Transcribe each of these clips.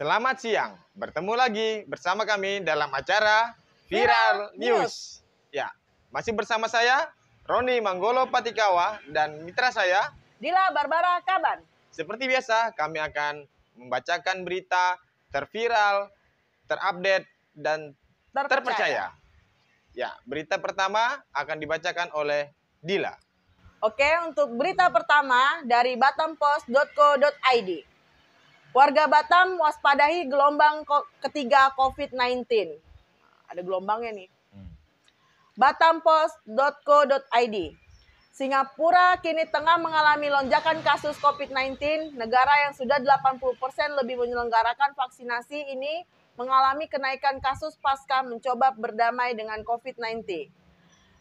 Selamat siang, bertemu lagi bersama kami dalam acara Viral News. Ya, masih bersama saya, Roni Manggolo Patikawa, dan mitra saya, Dila Barbara Kaban. Seperti biasa, kami akan membacakan berita terviral, terupdate, dan terpercaya. Ya, berita pertama akan dibacakan oleh Dila. Oke, untuk berita pertama dari batampost.co.id. Warga Batam waspadai gelombang ketiga COVID-19. Ada gelombangnya nih. Batampost.co.id. Singapura kini tengah mengalami lonjakan kasus COVID-19. Negara yang sudah 80% lebih menyelenggarakan vaksinasi ini mengalami kenaikan kasus pasca mencoba berdamai dengan COVID-19.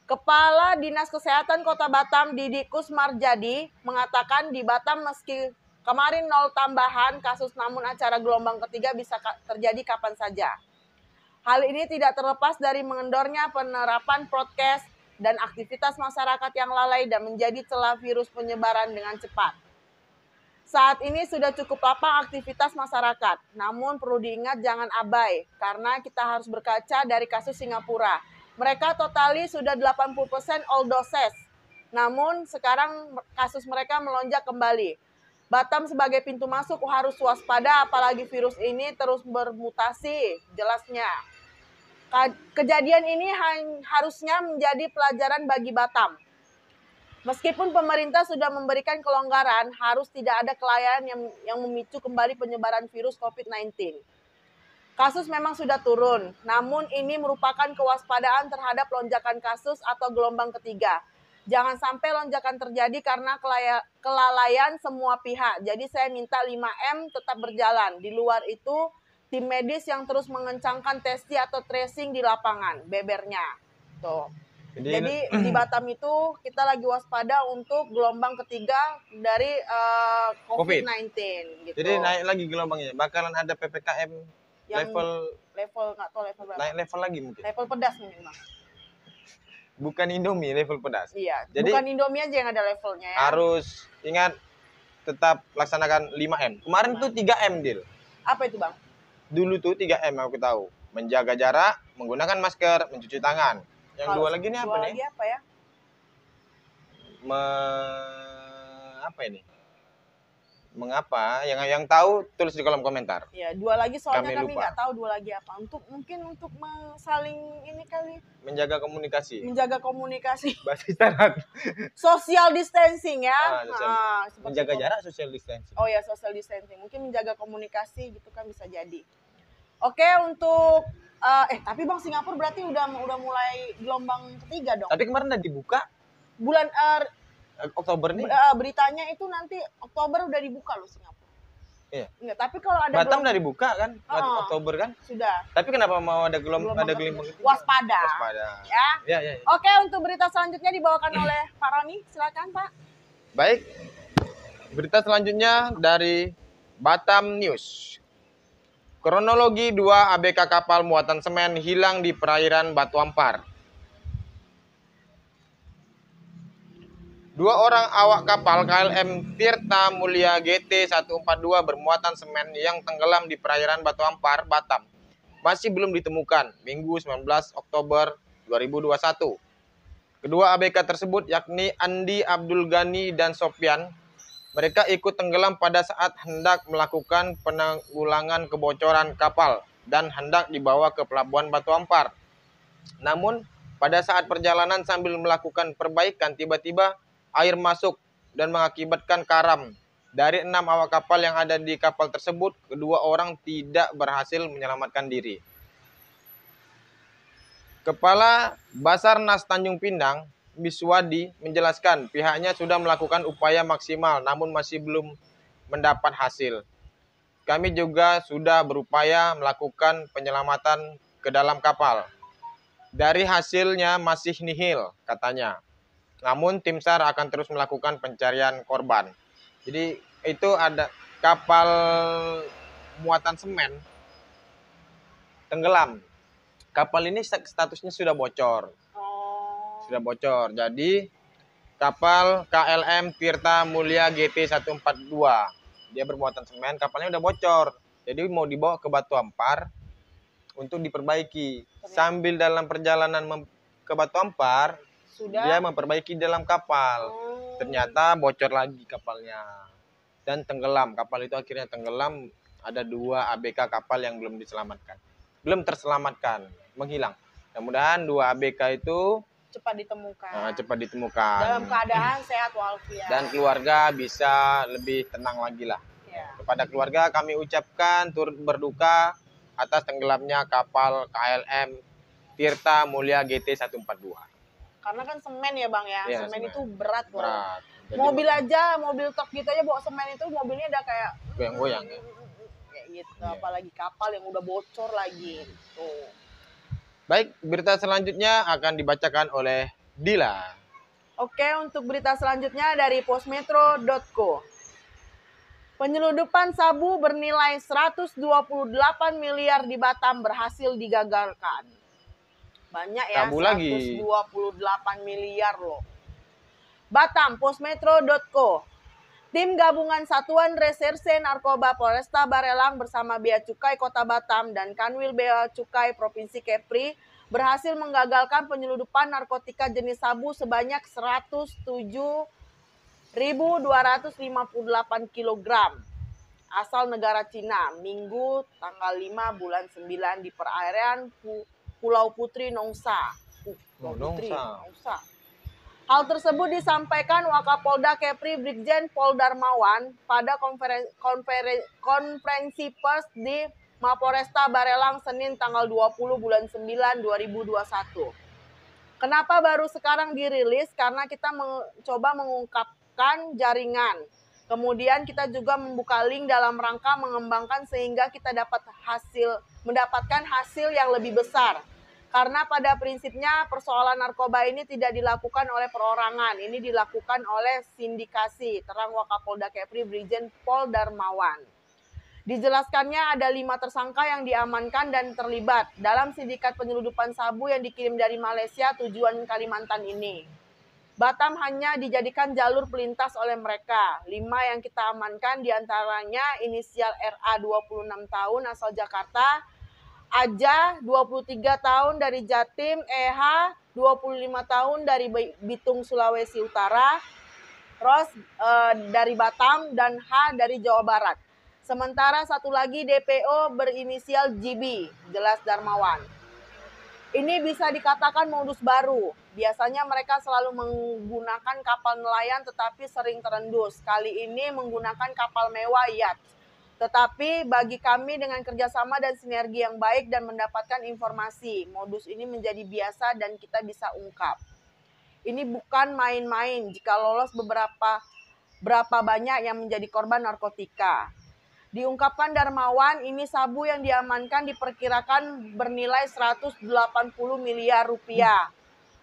Kepala Dinas Kesehatan Kota Batam, Didi Kusmarjadi, mengatakan di Batam meski kemarin 0 tambahan kasus, namun acara gelombang ketiga bisa terjadi kapan saja. Hal ini tidak terlepas dari mengendornya penerapan prokes dan aktivitas masyarakat yang lalai dan menjadi celah virus penyebaran dengan cepat. Saat ini sudah cukup lapang aktivitas masyarakat, namun perlu diingat jangan abai, karena kita harus berkaca dari kasus Singapura. Mereka totali sudah 80% all doses, namun sekarang kasus mereka melonjak kembali. Batam sebagai pintu masuk harus waspada, apalagi virus ini terus bermutasi, jelasnya. Kejadian ini harusnya menjadi pelajaran bagi Batam. Meskipun pemerintah sudah memberikan kelonggaran, harus tidak ada kelalaian yang memicu kembali penyebaran virus COVID-19. Kasus memang sudah turun, namun ini merupakan kewaspadaan terhadap lonjakan kasus atau gelombang ketiga. Jangan sampai lonjakan terjadi karena kelalaian semua pihak. Jadi saya minta 5M tetap berjalan. Di luar itu, tim medis yang terus mengencangkan testing atau tracing di lapangan, bebernya. Tuh. Jadi di Batam itu kita lagi waspada untuk gelombang ketiga dari COVID-19. Gitu. Jadi naik lagi gelombangnya. Bakalan ada PPKM yang level nggak tahu level berapa. Naik level lagi mungkin. Level pedas mungkin bang. Bukan Indomie level pedas. Iya. Jadi bukan Indomie aja yang ada levelnya ya. Harus ingat tetap laksanakan 5M. Kemarin tuh 3M Dil. Apa itu bang? Dulu tuh 3M aku tahu. Menjaga jarak, menggunakan masker, mencuci tangan. Yang dua lagi nih apa nih? Lagi apa ya? Apa ini? Mengapa? Yang tahu tulis di kolom komentar. Ya, dua lagi soalnya kami lupa. nggak tahu dua lagi apa. Mungkin untuk saling ini kali. Menjaga komunikasi. Menjaga komunikasi. Bahasa isyarat. Social distancing ya. Menjaga jarak, social distancing. Oh ya, social distancing. Mungkin menjaga komunikasi gitu kan bisa jadi. Oke, untuk tapi Bang, Singapura berarti udah mulai gelombang ketiga dong. Tapi kemarin udah dibuka bulan Oktober nih. Beritanya itu nanti Oktober udah dibuka loh Singapura. Iya. Enggak, tapi kalau ada Batam udah dibuka kan? Oktober kan? Sudah. Tapi kenapa mau ada gelombang itu? Waspada. Ya. Ya. Oke, untuk berita selanjutnya dibawakan oleh Pak Roni. Silakan, Pak. Baik. Berita selanjutnya dari Batam News. Kronologi 2 ABK kapal muatan semen hilang di perairan Batu Ampar. 2 orang awak kapal KLM Tirta Mulia GT142 bermuatan semen yang tenggelam di perairan Batu Ampar, Batam masih belum ditemukan Minggu 19 Oktober 2021. Kedua ABK tersebut yakni Andi Abdul Ghani dan Sofyan. Mereka ikut tenggelam pada saat hendak melakukan penanggulangan kebocoran kapal dan hendak dibawa ke pelabuhan Batu Ampar. Namun, pada saat perjalanan sambil melakukan perbaikan, tiba-tiba air masuk dan mengakibatkan karam. Dari 6 awak kapal yang ada di kapal tersebut, kedua orang tidak berhasil menyelamatkan diri. Kepala Basarnas Tanjung Pinang, Biswadi, menjelaskan pihaknya sudah melakukan upaya maksimal namun masih belum mendapat hasil. Kami juga sudah berupaya melakukan penyelamatan ke dalam kapal. Dari hasilnya masih nihil, katanya. Namun tim SAR akan terus melakukan pencarian korban. Jadi itu ada kapal muatan semen tenggelam. Kapal ini statusnya sudah bocor. Sudah bocor. Jadi kapal KLM Tirta Mulia GT142. Dia bermuatan semen, kapalnya udah bocor. Jadi mau dibawa ke Batu Ampar untuk diperbaiki. Ternyata. Sambil dalam perjalanan ke Batu Ampar, Sudah. dia memperbaiki dalam kapal. Ternyata bocor lagi kapalnya dan tenggelam. Kapal itu akhirnya tenggelam. Ada 2 ABK kapal yang belum diselamatkan, belum terselamatkan, menghilang. Mudah-mudahan 2 ABK itu cepat ditemukan. Cepat ditemukan. Dalam keadaan sehat walafiat. Dan keluarga bisa lebih tenang lagi lah. Ya. Kepada keluarga kami ucapkan turut berduka atas tenggelamnya kapal KLM Tirta Mulia GT 142. Karena kan semen ya Bang ya, Iya, semen semen. itu berat loh. Jadi mobil aja, mobil truk gitu aja bawa semen itu mobilnya udah kayak goyang-goyang ya. Kayak gitu, Iya. apalagi kapal yang udah bocor lagi. Tuh. Baik, berita selanjutnya akan dibacakan oleh Dila. Oke, untuk berita selanjutnya dari postmetro.co. Penyeludupan sabu bernilai 128 miliar di Batam berhasil digagalkan. Banyak ya, Sabu lagi. 128 miliar loh. Batam, postmetro.co. Tim gabungan Satuan Reserse Narkoba Polresta Barelang bersama Bea Cukai Kota Batam dan Kanwil Bea Cukai Provinsi Kepri berhasil menggagalkan penyeludupan narkotika jenis sabu sebanyak 107.258 kg asal negara Cina Minggu tanggal 5 bulan 9 di perairan Pulau Putri Nongsa. Nongsa. Hal tersebut disampaikan Wakapolda Kepri Brigjen Pol Darmawan pada konferensi pers di Mapolresta Barelang Senin tanggal 20 bulan 9 2021. Kenapa baru sekarang dirilis? Karena kita mencoba mengungkapkan jaringan. Kemudian kita juga membuka link dalam rangka mengembangkan sehingga kita mendapatkan hasil yang lebih besar. Karena pada prinsipnya persoalan narkoba ini tidak dilakukan oleh perorangan, ini dilakukan oleh sindikasi, terang Wakapolda Kepri Brigjen Pol Darmawan. Dijelaskannya ada 5 tersangka yang diamankan dan terlibat dalam sindikat penyeludupan sabu yang dikirim dari Malaysia tujuan Kalimantan ini. Batam hanya dijadikan jalur pelintas oleh mereka. 5 yang kita amankan diantaranya inisial RA 26 tahun asal Jakarta, Aja 23 tahun dari Jatim, EH 25 tahun dari Bitung Sulawesi Utara, Ros dari Batam, dan H dari Jawa Barat. Sementara satu lagi DPO berinisial GB, jelas Darmawan. Ini bisa dikatakan modus baru. Biasanya mereka selalu menggunakan kapal nelayan tetapi sering terendus. Kali ini menggunakan kapal mewah yacht. Tetapi bagi kami dengan kerjasama dan sinergi yang baik dan mendapatkan informasi, modus ini menjadi biasa dan kita bisa ungkap. Ini bukan main-main jika lolos berapa banyak yang menjadi korban narkotika. Diungkapkan Darmawan, ini sabu yang diamankan diperkirakan bernilai 180 miliar rupiah.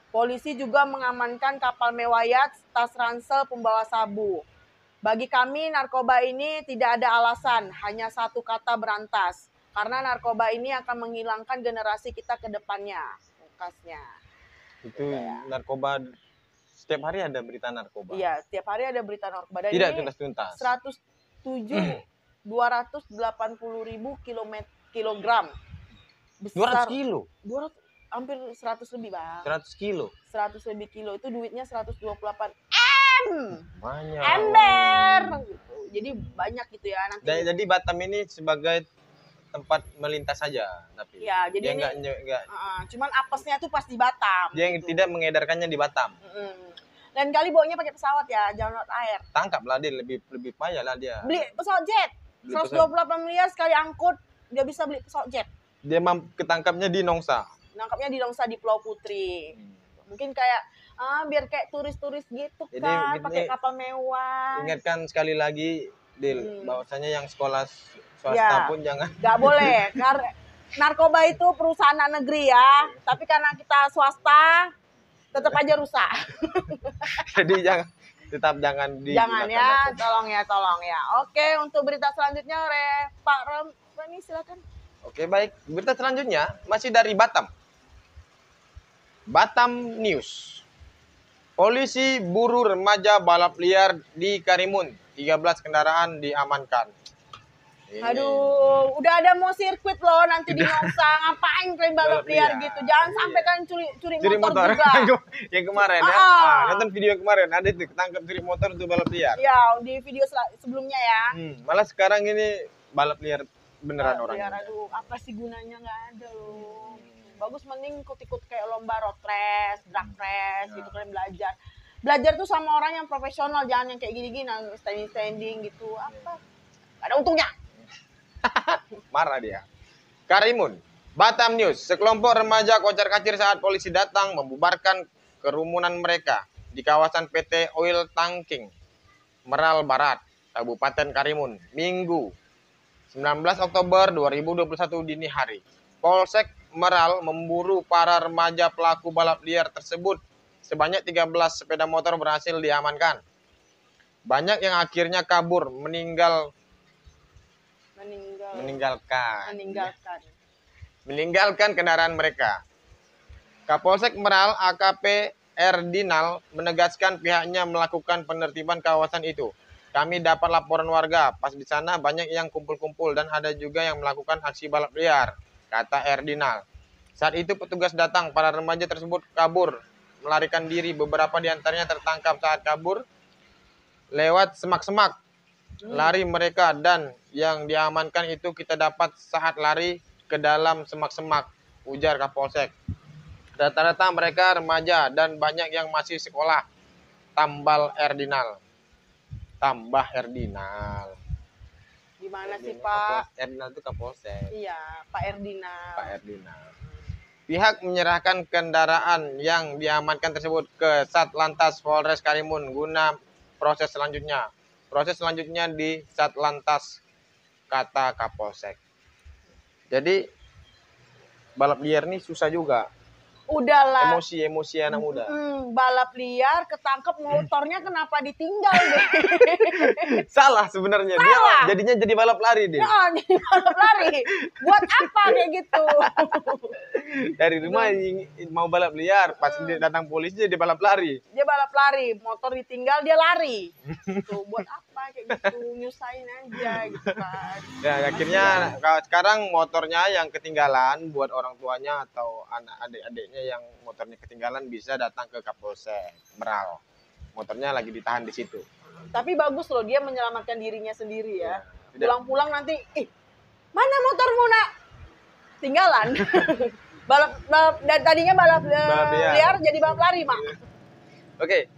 Polisi juga mengamankan kapal mewah yacht, tas ransel pembawa sabu. Bagi kami, narkoba ini tidak ada alasan, hanya satu kata berantas. Karena narkoba ini akan menghilangkan generasi kita ke depannya. Pungkasnya. Itu narkoba, setiap hari ada berita narkoba. Iya, setiap hari ada berita narkoba. Dan tidak ini tuntas-tuntas. 280.000 kilogram. Besar. 200 kilo? 200, hampir 100 lebih, Bang. 100 kilo? 100 lebih kilo, itu duitnya 128 banyak. ember gitu. Jadi banyak gitu ya nanti. Jadi Batam ini sebagai tempat melintas saja, tapi ya, jadi dia ini enggak, cuman apesnya tuh pas di Batam. Dia gitu. Tidak mengedarkannya di Batam. Dan kali bawanya pakai pesawat ya, jangan lewat air. Tangkaplah dia, lebih payah lah dia. Beli pesawat jet. 128 miliar sekali angkut, dia bisa beli pesawat jet. Dia ketangkapnya di Nongsa. Nangkapnya di Nongsa di Pulau Putri. Mungkin kayak biar kayak turis-turis gitu. Jadi, kan pakai kapal mewah. Ingatkan sekali lagi Dil, bahwasanya yang sekolah swasta pun jangan. Gak boleh. Narkoba itu perusahaan negeri ya, tapi karena kita swasta tetap aja rusak. Jadi jangan jangan ya, tolong ya. Oke, untuk berita selanjutnya Pak Roni silakan. Oke, baik. Berita selanjutnya masih dari Batam. Batam News. Polisi buru remaja balap liar di Karimun. 13 kendaraan diamankan. Aduh, udah ada mau sirkuit loh nanti di Nongsa. Ngapain kalian balap liar gitu? Jangan sampai kalian curi motor juga. Yang kemarin ya. Nonton video yang kemarin ada itu ketangkep curi motor untuk balap liar. Ya, di video sebelumnya ya. Malah sekarang ini balap liar beneran orang. Aduh, apa sih gunanya, nggak ada loh. Bagus mending ikut-ikut kayak lomba road race, drag race gitu kalian belajar. Belajar tuh sama orang yang profesional, jangan yang kayak gini-gini standing gitu. Apa? Gak ada untungnya. Marah dia. Karimun, Batam News. Sekelompok remaja kocar-kacir saat polisi datang membubarkan kerumunan mereka di kawasan PT Oil Tangking, Meral Barat, Kabupaten Karimun, Minggu 19 Oktober 2021 dini hari. Polsek Meral memburu para remaja pelaku balap liar tersebut. Sebanyak 13 sepeda motor berhasil diamankan. Banyak yang akhirnya kabur, meninggalkan kendaraan mereka. Kapolsek Meral AKP Erdinal menegaskan pihaknya melakukan penertiban kawasan itu. Kami dapat laporan warga, pas di sana banyak yang kumpul-kumpul dan ada juga yang melakukan aksi balap liar, kata Erdinal. Saat itu petugas datang, para remaja tersebut kabur, melarikan diri. Beberapa di antaranya tertangkap saat kabur lewat semak-semak. Lari mereka dan yang diamankan itu kita dapat saat lari ke dalam semak-semak, ujar Kapolsek. Rata-rata mereka remaja dan banyak yang masih sekolah, tambah Erdinal. Gimana sih Pak? Erdinal itu Kapolsek. Iya, Pak Erdinal. Pihak menyerahkan kendaraan yang diamankan tersebut ke Satlantas Polres Karimun guna proses selanjutnya. Proses selanjutnya di Satlantas, kata Kapolsek. Jadi balap liar nih susah juga. Udahlah. Emosi anak muda. Balap liar ketangkep motornya kenapa ditinggal deh? Salah sebenarnya. Dia jadinya jadi balap lari deh. Ya, jadi balap lari. Buat apa kayak gitu? Dari rumah mau balap liar, pas dia datang polisi jadi balap lari. Dia balap lari, motor ditinggal dia lari. Tuh, buat apa kayak gitu? Nyusahin aja gitu kan. Ya, akhirnya sekarang motornya yang ketinggalan buat orang tuanya atau anak adik-adiknya yang motornya ketinggalan bisa datang ke Kapolsek Meral. Motornya lagi ditahan di situ. Tapi bagus loh dia menyelamatkan dirinya sendiri ya. Pulang-pulang nanti, mana motormu nak? Tinggalan. Dan tadinya balap liar jadi balap lari, Mak. Oke,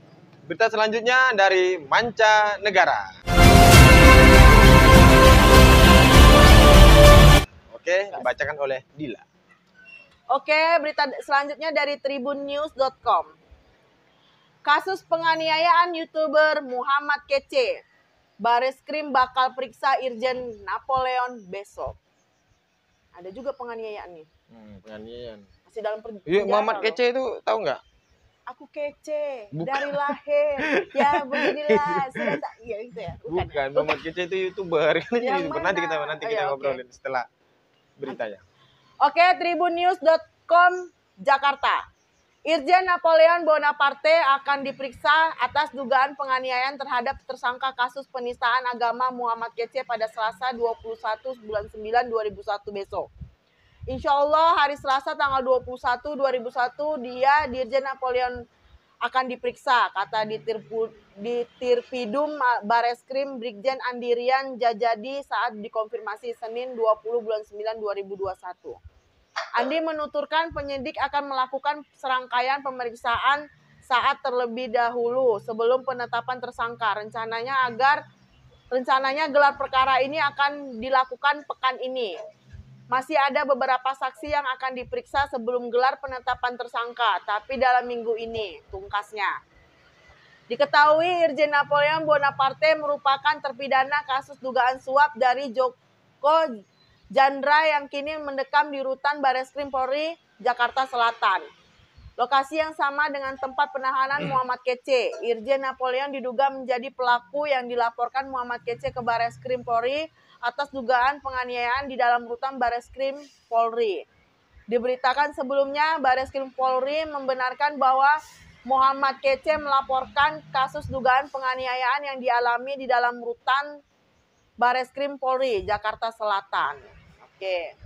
berita selanjutnya dari mancanegara. Oke, dibacakan oleh Dila. Oke, berita selanjutnya dari tribunnews.com. Kasus penganiayaan YouTuber Muhammad Kece. Bareskrim bakal periksa Irjen Napoleon besok. Ada juga penganiayaan nih. Penganiayaan. Masih dalam penjara. Muhammad Kece itu tahu nggak? Aku kece dari lahir. Ya beginilah. Ya itu ya. Bukan. Muhammad Kece itu YouTuber. Nanti kita ngobrolin setelah beritanya. Oke, tribunnews.com Jakarta. Irjen Napoleon Bonaparte akan diperiksa atas dugaan penganiayaan terhadap tersangka kasus penistaan agama Muhammad Kece pada Selasa 21 bulan 9 2001 besok. Insya Allah hari Selasa tanggal 21 2001 dia Dirjen Napoleon akan diperiksa, kata di Tirpidum Bareskrim Brigjen Andirian Jajadi saat dikonfirmasi Senin 20 bulan 9 2021. Andi menuturkan penyidik akan melakukan serangkaian pemeriksaan saat terlebih dahulu sebelum penetapan tersangka. Rencananya gelar perkara ini akan dilakukan pekan ini. Masih ada beberapa saksi yang akan diperiksa sebelum gelar penetapan tersangka, tapi dalam minggu ini, tungkasnya. Diketahui Irjen Napoleon Bonaparte merupakan terpidana kasus dugaan suap dari Joko Chandra yang kini mendekam di rutan Bareskrim Polri, Jakarta Selatan. Lokasi yang sama dengan tempat penahanan Muhammad Kece. Irjen Napoleon diduga menjadi pelaku yang dilaporkan Muhammad Kece ke Bareskrim Polri atas dugaan penganiayaan di dalam rutan Bareskrim Polri. Diberitakan sebelumnya, Bareskrim Polri membenarkan bahwa Muhammad Kece melaporkan kasus dugaan penganiayaan yang dialami di dalam rutan Bareskrim Polri, Jakarta Selatan. Oke.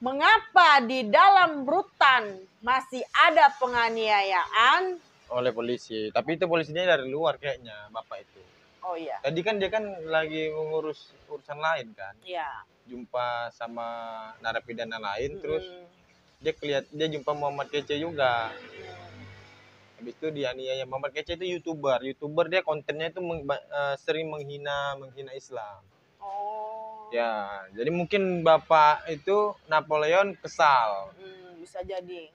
Mengapa di dalam rutan masih ada penganiayaan? Oleh polisi. Tapi itu polisinya dari luar kayaknya, Bapak itu. Oh iya. Tadi kan dia kan lagi mengurus urusan lain kan. Iya. Jumpa sama narapidana lain, terus Mm-mm. dia jumpa Muhammad Kece juga. Habis itu dianiaya. Muhammad Kece itu youtuber dia kontennya itu sering menghina Islam. Oh. Ya, jadi mungkin Bapak itu Napoleon kesal. Bisa jadi.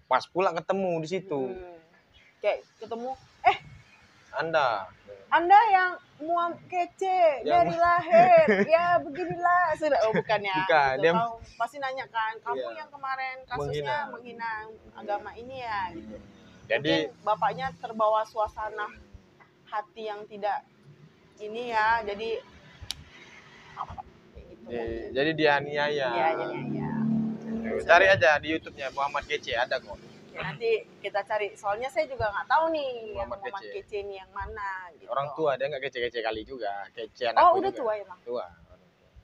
Pas pula ketemu di situ. Kayak ketemu, Anda yang Muam Kece dari lahir, ya beginilah. Sudah, bukan ya. Bukan, gitu. dia Kamu pasti nanya kan, kamu iya, yang kemarin kasusnya menghina agama ini ya. Gitu. Jadi mungkin bapaknya terbawa suasana hati yang tidak ini ya, jadi apa? Gitu. jadi dianiaya. Iya, jadi ya. Cari aja di YouTube-nya Muhammad Kece, ada kok. Oke, nanti kita cari. Soalnya saya juga nggak tahu nih Muhammad Muhammad Kece ini yang mana. Gitu. Orang tua dia nggak kece-kece kali juga. Kece anak. Oh, udah juga tua ya, Bang? Tua.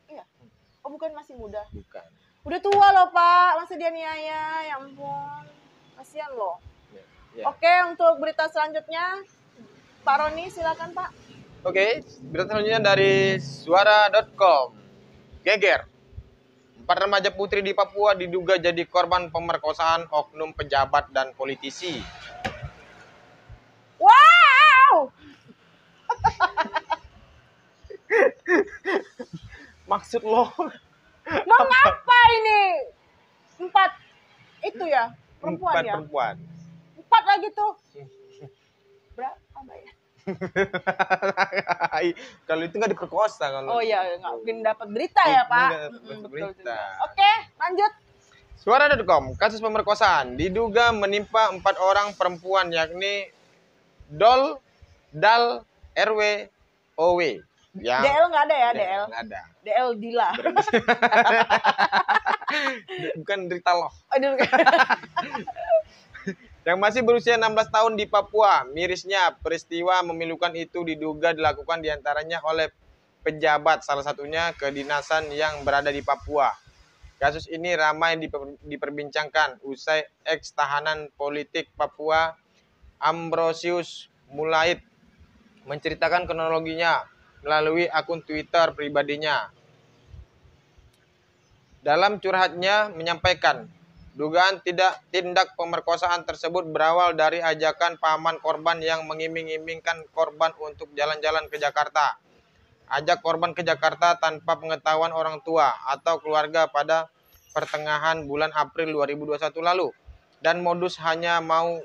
Iya. Oh, bukan masih muda. Bukan. Udah tua loh, Pak. Masa dia niaya, ya ampun. Kasihan loh. Ya. Oke, untuk berita selanjutnya, Pak Roni, silakan Pak. Oke, berita selanjutnya dari suara.com. Geger. 4 remaja putri di Papua diduga jadi korban pemerkosaan oknum pejabat dan politisi. Wow! Maksud lo? Mengapa ini? 4 itu ya, perempuan 4 ya? perempuan. 4 lagi tuh. Berapa ya? Kalau itu nggak diperkosa kalau. Oh iya, nggak mungkin dapat berita ya Pak. Betul. Betul. Oke, lanjut. Suara.com, kasus pemerkosaan diduga menimpa 4 orang perempuan yakni Dol, Dal, RW, OW. Yang DL nggak ada ya, DL. Nggak ada. DL Dila. Bukan Rita Loh. Aduh. Yang masih berusia 16 tahun di Papua. Mirisnya, peristiwa memilukan itu diduga dilakukan diantaranya oleh pejabat, salah satunya kedinasan yang berada di Papua. Kasus ini ramai diperbincangkan usai ex-tahanan politik Papua Ambrosius Mulait menceritakan kronologinya melalui akun Twitter pribadinya. Dalam curhatnya menyampaikan, dugaan tindak pemerkosaan tersebut berawal dari ajakan paman korban yang mengiming-imingkan korban untuk jalan-jalan ke Jakarta. Ajak korban ke Jakarta tanpa pengetahuan orang tua atau keluarga pada pertengahan bulan April 2021 lalu. Dan modus hanya mau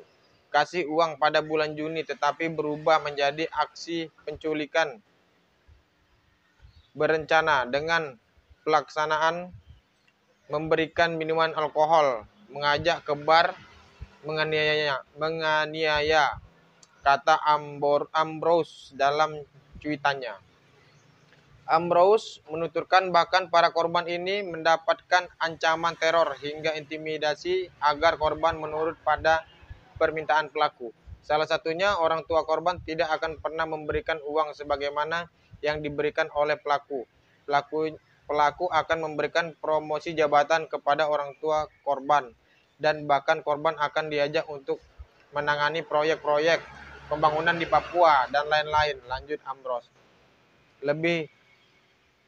kasih uang pada bulan Juni, tetapi berubah menjadi aksi penculikan berencana dengan pelaksanaan memberikan minuman alkohol, mengajak ke bar, menganiaya, kata Ambrose dalam cuitannya. Ambrose menuturkan bahkan para korban ini mendapatkan ancaman teror hingga intimidasi agar korban menurut pada permintaan pelaku. Salah satunya orang tua korban tidak akan pernah memberikan uang sebagaimana yang diberikan oleh pelaku. Pelaku akan memberikan promosi jabatan kepada orang tua korban dan bahkan korban akan diajak untuk menangani proyek-proyek pembangunan di Papua dan lain-lain, lanjut Ambrose.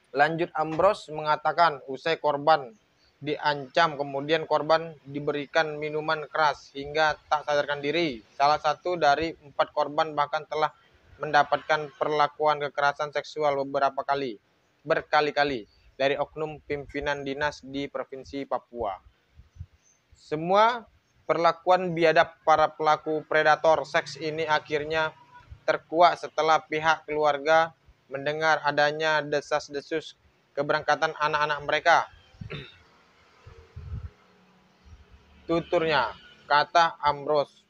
Lanjut Ambrose mengatakan usai korban diancam, kemudian korban diberikan minuman keras hingga tak sadarkan diri. Salah satu dari 4 korban bahkan telah mendapatkan perlakuan kekerasan seksual berkali-kali dari oknum pimpinan dinas di Provinsi Papua. Semua perlakuan biadab para pelaku predator seks ini akhirnya terkuak setelah pihak keluarga mendengar adanya desas-desus keberangkatan anak-anak mereka. Tuturnya, kata Ambrose,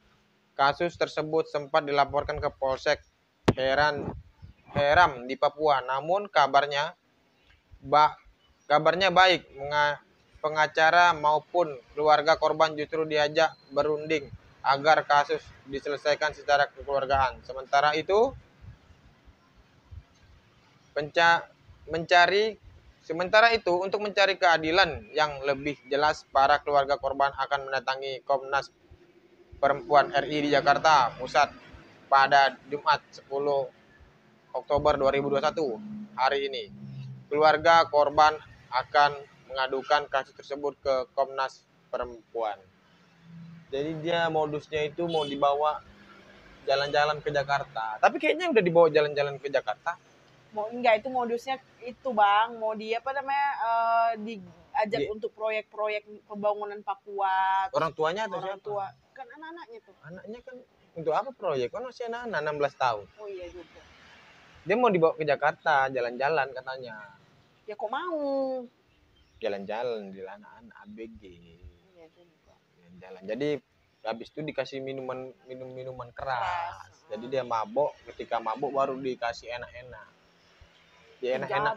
kasus tersebut sempat dilaporkan ke Polsek Heram di Papua, namun kabarnya baik, pengacara maupun keluarga korban justru diajak berunding agar kasus diselesaikan secara kekeluargaan. Sementara itu, Sementara itu, untuk mencari keadilan yang lebih jelas, para keluarga korban akan mendatangi Komnas Perempuan RI di Jakarta Pusat pada Jumat 10 Oktober 2021 hari ini. Keluarga korban akan mengadukan kasus tersebut ke Komnas Perempuan. Jadi dia modusnya itu mau dibawa jalan-jalan ke Jakarta. Tapi kayaknya udah dibawa jalan-jalan ke Jakarta. Enggak, itu modusnya itu Bang, mau dia apa namanya diajak untuk proyek-proyek pembangunan Papua. Orang tuanya atau orang siapa? tua kan anak-anaknya tuh. Anaknya kan untuk apa proyek? Kan masih anak-anak 16 tahun. Oh iya juga. Dia mau dibawa ke Jakarta jalan-jalan katanya. Ya kok mau? Jalan-jalan di anak-anak ABG. Iya juga. Jalan. Jadi habis itu dikasih minuman keras. Jadi dia mabok, ketika mabok baru dikasih enak-enak. Dia enak-enak.